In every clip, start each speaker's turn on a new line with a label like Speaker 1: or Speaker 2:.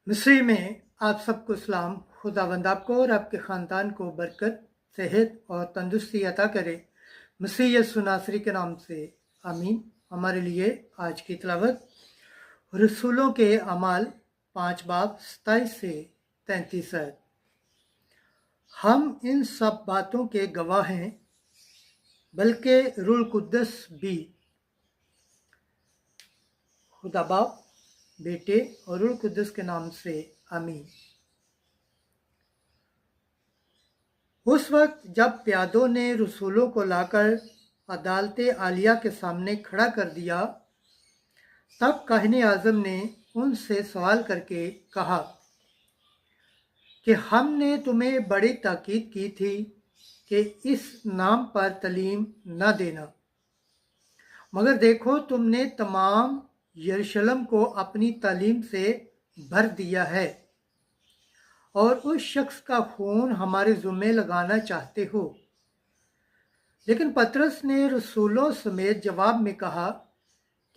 Speaker 1: मसीह में आप सबको सलाम। खुदावंद आपको और आपके ख़ानदान को बरकत, सेहत और तंदुरुस्ती अता करे। मसीह यसु नासरी के नाम से आमीन। हमारे लिए आज की तिलावत रसूलों के अमाल 5 बाब 27 से 33 है। हम इन सब बातों के गवाह हैं, बल्कि रूह कुद्दस भी। खुदा बाप, बेटे और रूह कुद्दस के नाम से आमीन। उस वक्त जब प्यादों ने रसूलों को लाकर अदालत आलिया के सामने खड़ा कर दिया, तब काहिन आज़म ने उनसे सवाल करके कहा कि हमने तुम्हें बड़ी ताकीद की थी कि इस नाम पर तलीम न देना, मगर देखो तुमने तमाम यरूशलेम को अपनी तालीम से भर दिया है और उस शख्स का खून हमारे ज़ुम्मे लगाना चाहते हो। लेकिन पतरस ने रसूलों समेत जवाब में कहा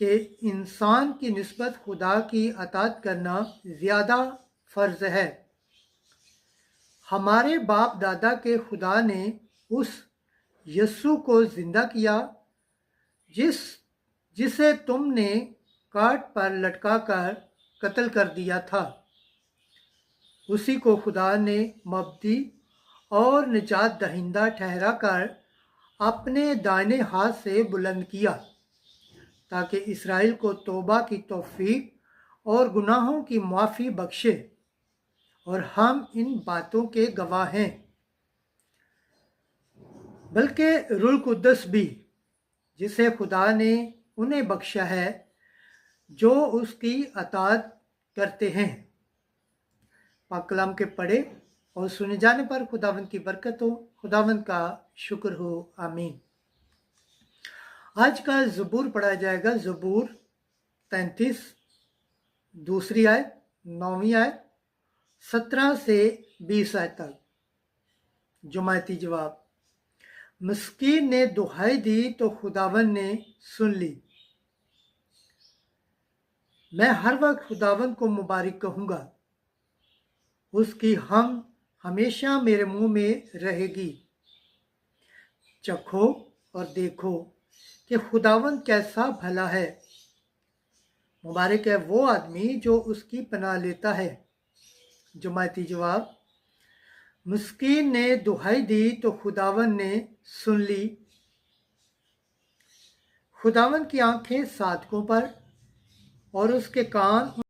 Speaker 1: कि इंसान की निस्बत खुदा की अताअत करना ज़्यादा फ़र्ज है। हमारे बाप दादा के खुदा ने उस यस्सु को ज़िंदा किया जिसे तुमने काट पर लटका कर कत्ल कर दिया था। उसी को खुदा ने मबदी और निजात दहिंदा ठहरा कर अपने दाहिने हाथ से बुलंद किया, ताकि इसराइल को तौबा की तौफीक और गुनाहों की माफ़ी बख्शे। और हम इन बातों के गवाह हैं, बल्कि रूह कुद्दस भी, जिसे खुदा ने उन्हें बख्शा है जो उसकी अताअत करते हैं। पाक कलाम के पढ़े और सुने जाने पर खुदावंद की बरकत हो, खुदावंद का शुक्र हो, आमीन। आज का ज़बूर पढ़ा जाएगा, ज़बूर 33, दूसरी आयत, 9वीं आयत, 17 से 20 आयत तक। जुमायती जवाब। मिस्कीन ने दुहाई दी तो खुदावंद ने सुन ली। मैं हर वक्त खुदावंद को मुबारक कहूँगा, उसकी हम हमेशा मेरे मुंह में रहेगी। चखो और देखो कि खुदावंद कैसा भला है। मुबारक है वो आदमी जो उसकी पनाह लेता है। जुमायती जवाब। मिस्कीन ने दुहाई दी तो खुदावंद ने सुन ली। खुदावंद की आंखें साधकों पर और उसके कान